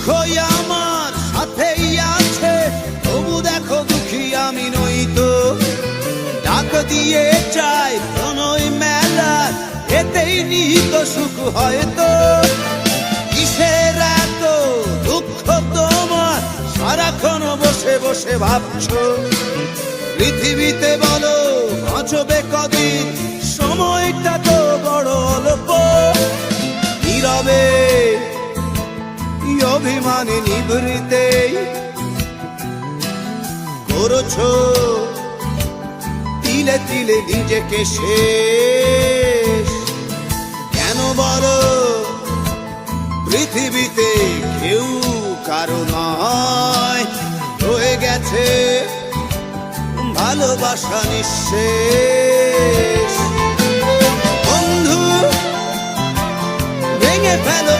সুখই আমার সাথেই আছে, তবু দেখো দুঃখী আমি নই তো। ডাক দিয়ে চাই প্রণয় মেলা, এতেই নিহিত সুখ হয়তো। কিসের এত দুঃখ তোমার, সারাক্ষণ বসে বসে ভাবছো? পৃথিবীতে বলো বাঁচবে কদিন, সময়টা তো বড় অল্প। নীরবে অভিমানে নিভৃতে করছো তিলে তিলে নিজেকে শেষ। কেন বলো পৃথিবীতে কেউ কারো নয়, রয়ে গেছে ভালোবাসা নিঃশেষ। বন্ধু ভেঙে ফেলো